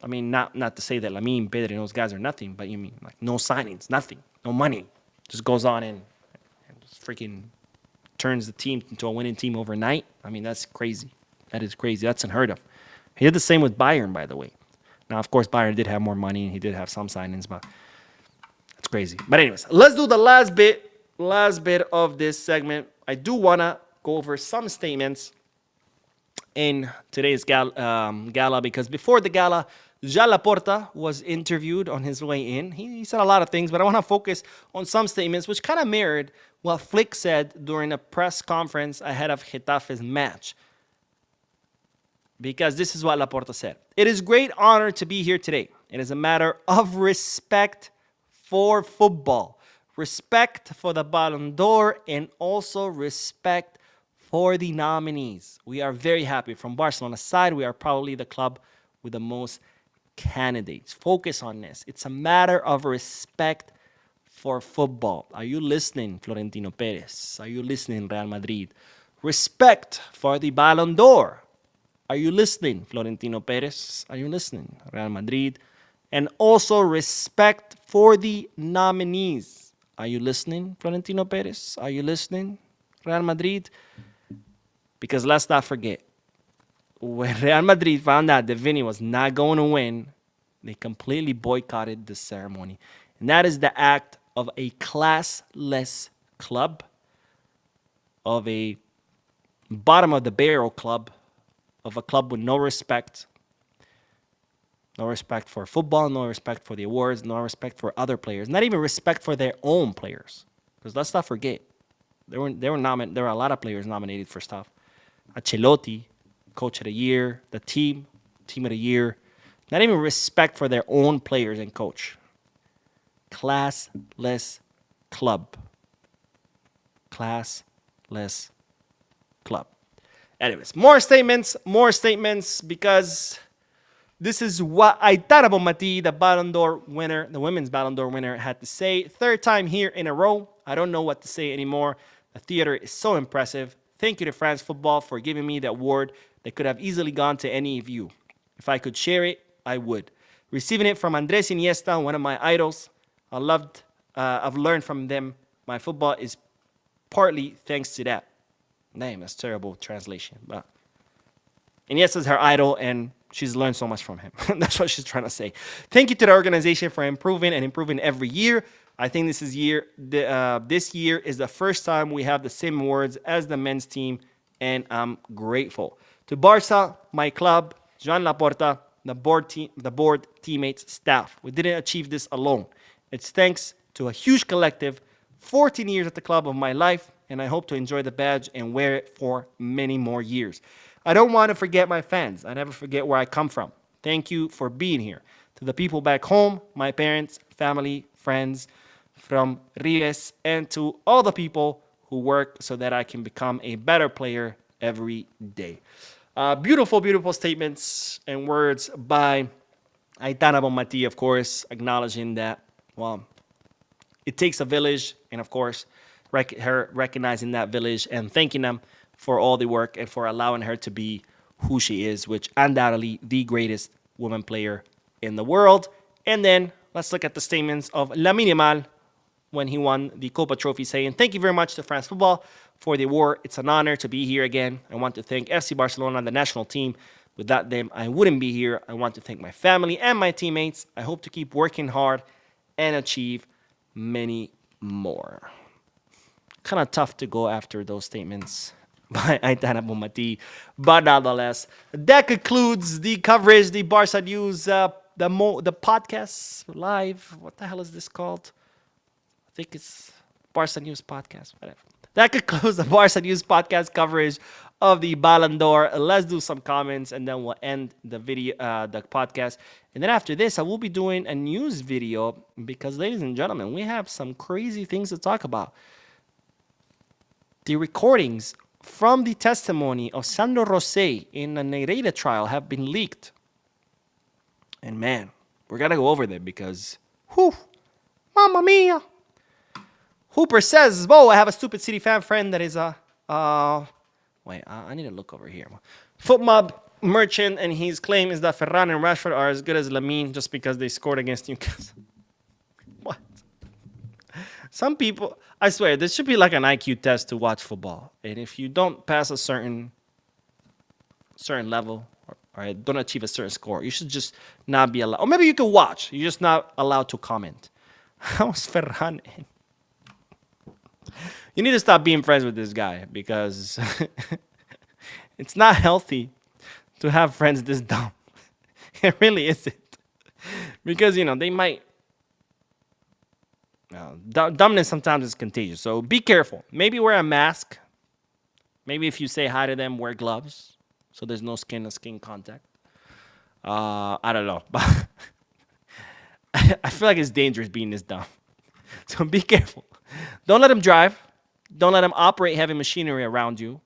I mean, not to say that Lamine, Pedri, and those guys are nothing, but you mean like no signings, nothing, no money. Just goes on and just freaking turns the team into a winning team overnight. I mean, that's crazy. That is crazy. That's unheard of. He did the same with Bayern, by the way. Now, of course, Bayern did have more money and he did have some signings, but that's crazy. But anyways, let's do the last bit of this segment. I do want to go over some statements in today's gala because before the gala, Jean Laporta was interviewed on his way in. He said a lot of things, but I want to focus on some statements which kind of mirrored what Flick said during a press conference ahead of Getafe's match. Because this is what Laporta said. It is great honor to be here today. It is a matter of respect for football, respect for the Ballon d'Or, and also respect for the nominees. We are very happy. From Barcelona's side, we are probably the club with the most candidates. Focus on this. It's a matter of respect for football. Are you listening, Florentino Perez? Are you listening, Real Madrid? Respect for the Ballon d'Or. Are you listening, Florentino Perez? Are you listening, Real Madrid? And also respect for the nominees. Are you listening, Florentino Perez? Are you listening, Real Madrid? Because let's not forget, when Real Madrid found out that Vinny was not going to win, they completely boycotted the ceremony. And that is the act of a classless club, of a bottom of the barrel club, of a club with no respect. No respect for football, no respect for the awards, no respect for other players, not even respect for their own players. Because let's not forget, there were a lot of players nominated for stuff. Ancelotti, Coach of the Year, the Team of the Year. Not even respect for their own players and coach. Classless club. Classless club. Anyways, more statements, because this is what Aitana Bonmatí, the Ballon d'Or winner, the women's Ballon d'Or winner, had to say. Third time here in a row. I don't know what to say anymore. The theater is so impressive. Thank you to France Football for giving me the award that could have easily gone to any of you. If I could share it, I would. Receiving it from Andres Iniesta, one of my idols. I've learned from them. My football is partly thanks to that. Name, that's terrible translation. But Iniesta's her idol, and she's learned so much from him. That's what she's trying to say. Thank you to the organization for improving every year. I think this year is the first time we have the same awards as the men's team, and I'm grateful. To Barca, my club, Joan Laporta, the board, teammates, staff. We didn't achieve this alone. It's thanks to a huge collective, 14 years at the club of my life, and I hope to enjoy the badge and wear it for many more years. I don't want to forget my fans. I never forget where I come from. Thank you for being here. To the people back home, my parents, family, friends from Rives, and to all the people who work so that I can become a better player every day. Beautiful, beautiful statements and words by Aitana Bonmatí, of course, acknowledging that, well, it takes a village, and of course, her recognizing that village and thanking them for all the work and for allowing her to be who she is, which undoubtedly the greatest woman player in the world. And then let's look at the statements of Lamine Yamal when he won the Copa Trophy, saying, thank you very much to France Football for the award. It's an honor to be here again. I want to thank FC Barcelona, the national team. Without them, I wouldn't be here. I want to thank my family and my teammates. I hope to keep working hard and achieve many more. Kind of tough to go after those statements by Aitana Bonmatí, but nonetheless, that concludes the coverage, the Barca News, the podcast live. What the hell is this called? I think it's Barca News Podcast, whatever. That concludes the Barca News Podcast coverage of the Ballon d'Or. Let's do some comments and then we'll end the video, the podcast. And then after this, I will be doing a news video because, ladies and gentlemen, we have some crazy things to talk about. The recordings from the testimony of Sandro Rosé in the Nereida trial have been leaked. And man, we're going to go over them because, whew, mamma mia. Hooper says, "Whoa, I have a stupid City fan friend that is a, wait, I need to look over here. Foot mob merchant, and his claim is that Ferran and Rashford are as good as Lamine just because they scored against Newcastle." What? Some people, I swear, this should be like an IQ test to watch football. And if you don't pass a certain level or don't achieve a certain score, you should just not be allowed. Or maybe you can watch. You're just not allowed to comment. How's Ferran in? You need to stop being friends with this guy because it's not healthy to have friends this dumb. It really isn't. Because, they might... dumbness sometimes is contagious. So be careful. Maybe wear a mask. Maybe if you say hi to them, wear gloves. So there's no skin-to-skin contact. I don't know. But I feel like it's dangerous being this dumb. So be careful. Don't let him drive. Don't let him operate heavy machinery around you.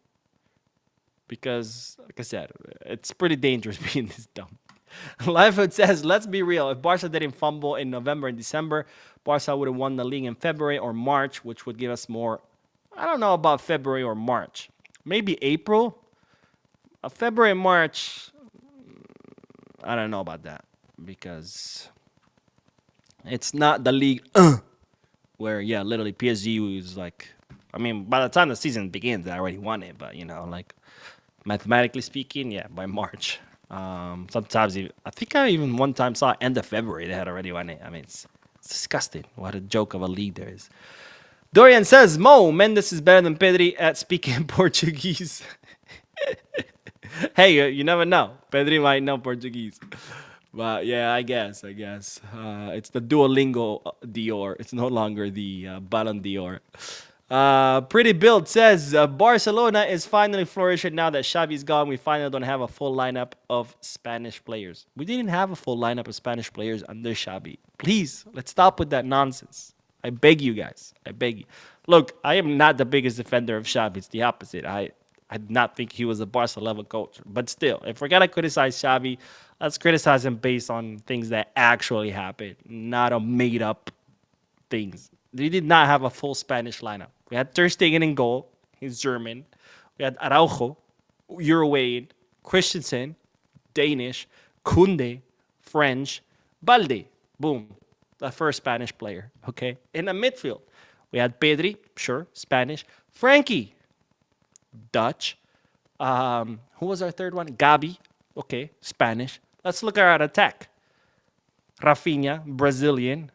Because, like I said, it's pretty dangerous being this dumb. Lifehood says, let's be real. If Barca didn't fumble in November and December, Barca would have won the league in February or March, which would give us more. I don't know about February or March. Maybe April. February and March, I don't know about that. Because it's not the league where, literally PSG was like, by the time the season begins, they already won it. But, mathematically speaking, by March. Sometimes, I think I even one time saw end of February, they had already won it. It's disgusting. What a joke of a league there is. Dorian says, Mo, Mendes is better than Pedri at speaking Portuguese. Hey, you never know. Pedri might know Portuguese. But I guess. It's the Duolingo Dior. It's no longer the Ballon d'Or. Pretty Build says, Barcelona is finally flourishing now that Xavi's gone. We finally don't have a full lineup of Spanish players. We didn't have a full lineup of Spanish players under Xavi. Please, let's stop with that nonsense. I beg you guys. I beg you. Look, I am not the biggest defender of Xavi. It's the opposite. I did not think he was a Barca level coach. But still, if we're going to criticize Xavi, let's criticize him based on things that actually happened, not on made up things. We did not have a full Spanish lineup. We had Ter Stegen in goal. He's German. We had Araujo, Uruguayan, Christensen, Danish, Kunde, French, Balde. Boom. The first Spanish player. Okay. In the midfield, we had Pedri, sure, Spanish. Frankie, Dutch. Who was our third one? Gabi, okay, Spanish. Let's look at our attack. Rafinha, Brazilian.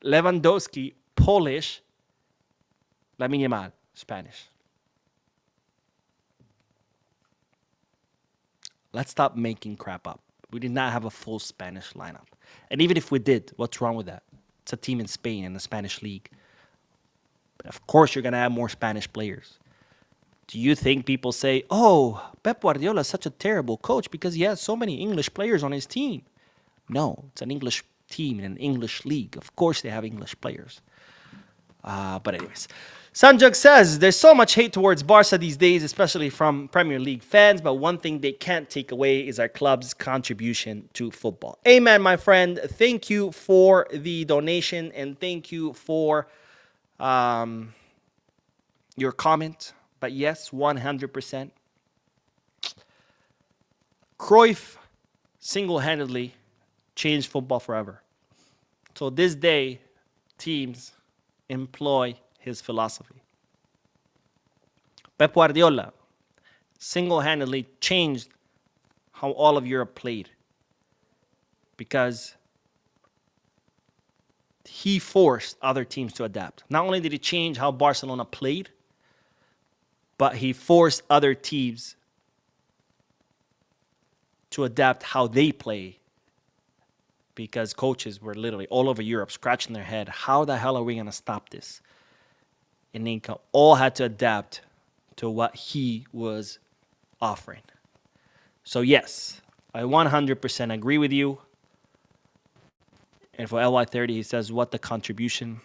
Lewandowski, Polish. Lamine Yamal, Spanish. Let's stop making crap up. We did not have a full Spanish lineup. And even if we did, what's wrong with that? It's a team in Spain in the Spanish league. But of course, you're going to have more Spanish players. Do you think people say, oh, Pep Guardiola is such a terrible coach because he has so many English players on his team? No, it's an English team in an English league. Of course they have English players. But anyways, Sanjug says, there's so much hate towards Barca these days, especially from Premier League fans, but one thing they can't take away is our club's contribution to football. Amen, my friend. Thank you for the donation, and thank you for your comment. But yes, 100%. Cruyff single-handedly changed football forever. So this day, teams employ his philosophy. Pep Guardiola single-handedly changed how all of Europe played because he forced other teams to adapt. Not only did he change how Barcelona played, but he forced other teams to adapt how they play because coaches were literally all over Europe scratching their head. How the hell are we going to stop this? And they all had to adapt to what he was offering. So yes, I 100% agree with you. And for LY30, he says, what the contribution?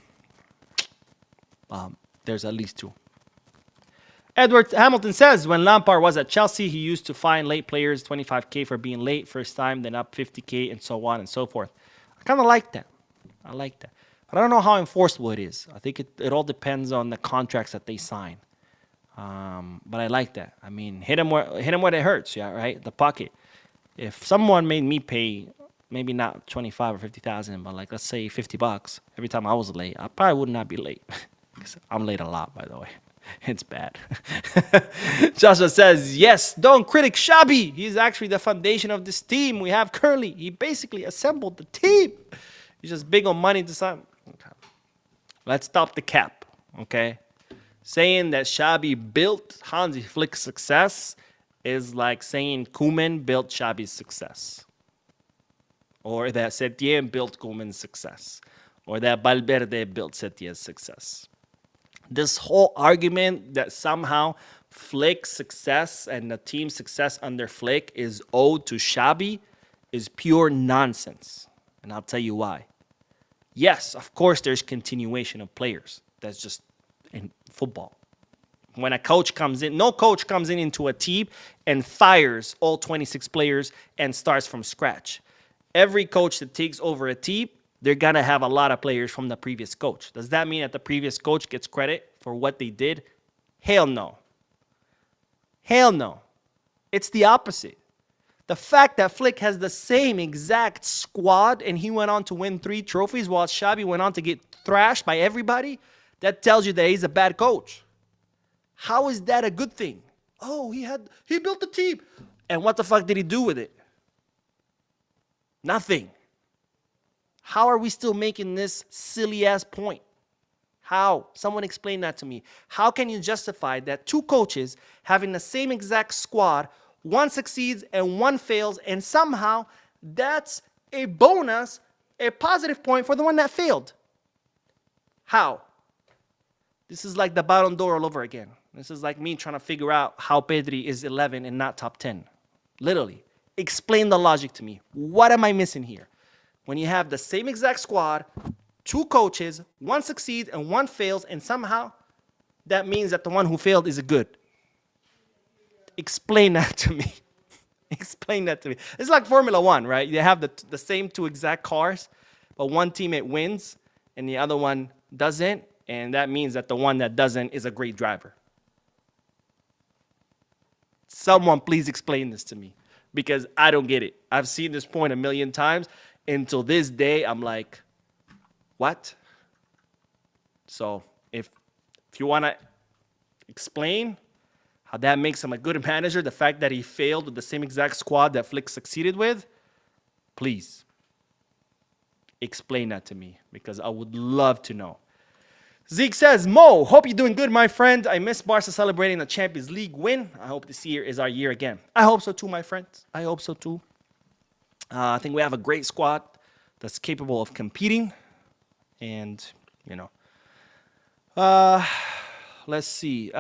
There's at least two. Edward Hamilton says, when Lampard was at Chelsea, he used to fine late players 25K for being late first time, then up 50K, and so on and so forth. I kind of like that. I like that. But I don't know how enforceable it is. I think it all depends on the contracts that they sign. But I like that. I mean, hit him where it hurts, yeah, right? The pocket. If someone made me pay, maybe not 25 or 50,000, but like let's say $50 every time I was late, I probably would not be late. I'm late a lot, by the way. It's bad. Joshua says, yes, don't critic Xabi. He's actually the foundation of this team we have currently. He basically assembled the team. He's just big on money to sign. Okay. Let's stop the cap, okay? Saying that Xabi built Hansi Flick's success is like saying Koeman built Xabi's success. Or that Setien built Koeman's success. Or that Valverde built Setien's success. This whole argument that somehow Flick's success and the team's success under Flick is owed to Xabi is pure nonsense. And I'll tell you why. Yes, of course, there's continuation of players. That's just in football. When a coach comes in, no coach comes into a team and fires all 26 players and starts from scratch. Every coach that takes over a team, they're going to have a lot of players from the previous coach. Does that mean that the previous coach gets credit for what they did? Hell no. Hell no. It's the opposite. The fact that Flick has the same exact squad and he went on to win 3 trophies while Xabi went on to get thrashed by everybody, that tells you that he's a bad coach. How is that a good thing? Oh, he built the team. And what the fuck did he do with it? Nothing. How are we still making this silly-ass point? How? Someone explain that to me. How can you justify that 2 coaches having the same exact squad, one succeeds and one fails, and somehow that's a bonus, a positive point for the one that failed? How? This is like the Ballon d'Or all over again. This is like me trying to figure out how Pedri is 11 and not top 10. Literally. Explain the logic to me. What am I missing here? When you have the same exact squad, 2 coaches, one succeeds and one fails, and somehow that means that the one who failed is good. Explain that to me. Explain that to me. It's like Formula 1, right? You have the same 2 exact cars, but one teammate wins and the other one doesn't, and that means that the one that doesn't is a great driver. Someone please explain this to me, because I don't get it. I've seen this point a million times. Until this day, I'm like, what? So if you want to explain how that makes him a good manager, the fact that he failed with the same exact squad that Flick succeeded with, please explain that to me, because I would love to know. Zeke says, Mo, hope you're doing good, my friend. I miss Barca celebrating the Champions League win. I hope this year is our year again. I hope so too, my friends. I hope so too. I think we have a great squad that's capable of competing. And, you know. Let's see.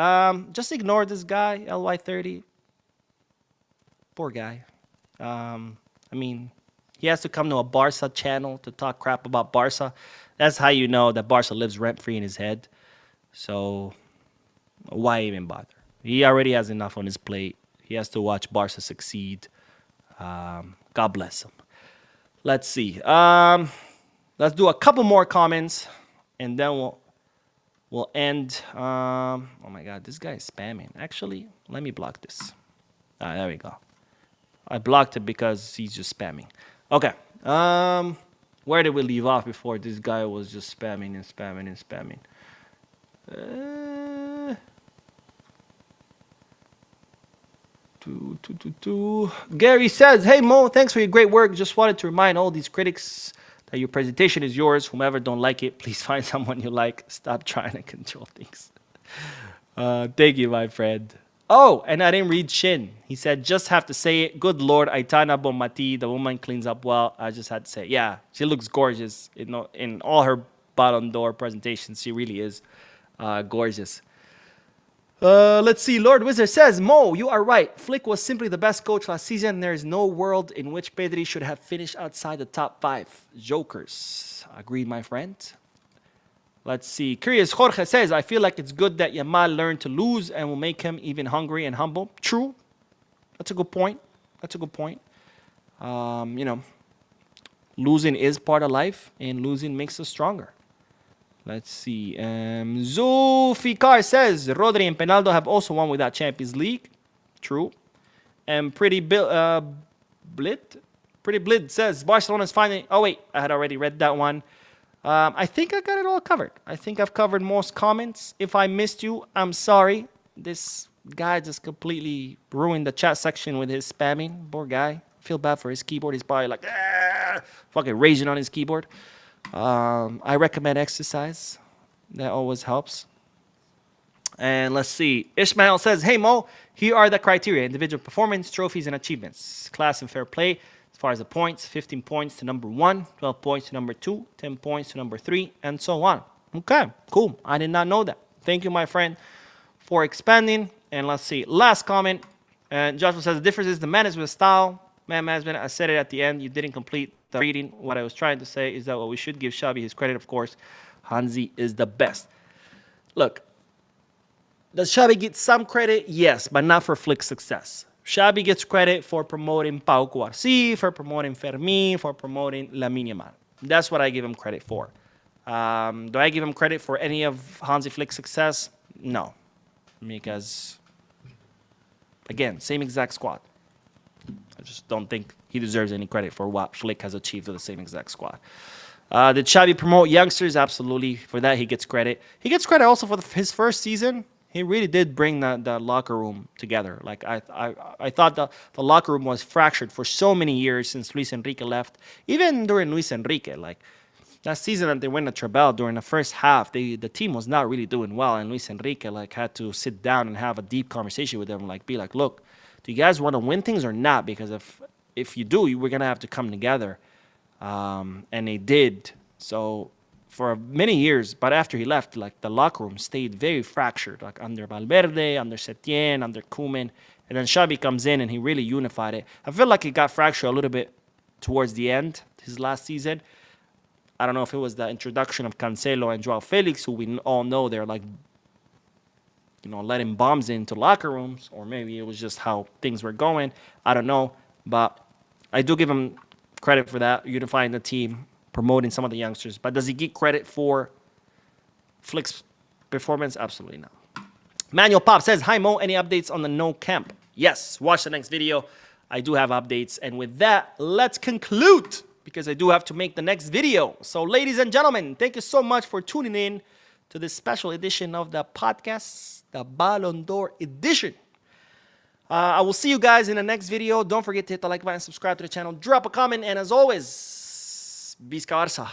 Just ignore this guy, LY30. Poor guy. I mean, he has to come to a Barca channel to talk crap about Barca. That's how you know that Barca lives rent-free in his head. So, why even bother? He already has enough on his plate. He has to watch Barca succeed. God bless him. Let's see. Let's do a couple more comments, and then we'll end. Oh my God, this guy is spamming. Actually, let me block this. There we go. I blocked it because he's just spamming. Okay. Where did we leave off before this guy was just spamming and spamming and spamming? Gary says, hey Mo, thanks for your great work. Just wanted to remind all these critics that your presentation is yours. Whomever don't like it, please find someone you like. Stop trying to control things. Thank you, my friend. Oh, and I didn't read Shin. He said, just have to say it. Good Lord, Aitana Bonmati, the woman cleans up well. I just had to say it. Yeah, she looks gorgeous. In all her Ballon d'Or presentations, she really is gorgeous. Let's see. Lord Wizard says, Mo, you are right. Flick was simply the best coach last season. There is no world in which Pedri should have finished outside the top 5. Jokers. Agreed, my friend. Let's see. Curious Jorge says, I feel like it's good that Yamal learned to lose and will make him even hungry and humble. True. That's a good point. That's a good point. You know, losing is part of life, and losing makes us stronger. Let's see. Zulfikar says, Rodri and Penaldo have also won without Champions League. True. And Pretty Blid says, Barcelona's finally... Oh, wait. I had already read that one. I think I got it all covered. I think I've covered most comments. If I missed you, I'm sorry. This guy just completely ruined the chat section with his spamming. Poor guy. Feel bad for his keyboard. He's probably like, fucking raging on his keyboard. I recommend exercise. That always helps. And let's see. Ishmael says, hey, Mo, here are the criteria. Individual performance, trophies, and achievements. Class and fair play. As far as the points, 15 points to number 1, 12 points to number 2, 10 points to number 3, and so on. Okay, cool. I did not know that. Thank you, my friend, for expanding. And let's see. Last comment. And Joshua says, the difference is the management style. Man management, I said it at the end. You didn't complete the reading. What I was trying to say is that we should give Xabi his credit, of course. Hansi is the best. Look, does Xabi get some credit? Yes, but not for Flick's success. Xabi gets credit for promoting Pau Cubarsí, for promoting Fermin, for promoting Lamine Yamal. That's what I give him credit for. Do I give him credit for any of Hansi Flick's success? No. Because, again, same exact squad. I just don't think he deserves any credit for what Flick has achieved with the same exact squad. Did Xabi promote youngsters? Absolutely. For that, he gets credit. He gets credit also for his first season. He really did bring the locker room together. Like I thought the locker room was fractured for so many years since Luis Enrique left. Even during Luis Enrique, like that season that they went to Trebel, during the first half, the team was not really doing well, and Luis Enrique like had to sit down and have a deep conversation with them, like be like, look, do you guys want to win things or not? Because if you do, we're gonna have to come together. And they did. So for many years, but after he left, like the locker room stayed very fractured, like under Valverde, under Setien, under Koeman, and then Xabi comes in and he really unified it. I feel like it got fractured a little bit towards the end, his last season. I don't know if it was the introduction of Cancelo and Joao Felix, who we all know they're like, you know, letting bombs into locker rooms, or maybe it was just how things were going. I don't know, but I do give him credit for that, unifying the team, promoting some of the youngsters. But does he get credit for Flick's performance? Absolutely not. Manuel Pop says, hi, Mo, any updates on the no camp? Yes, watch the next video. I do have updates. And with that, let's conclude, because I do have to make the next video. So, ladies and gentlemen, thank you so much for tuning in to this special edition of the podcast, the Ballon d'Or edition. I will see you guys in the next video. Don't forget to hit the like button, subscribe to the channel, drop a comment, and as always, Visca Barça.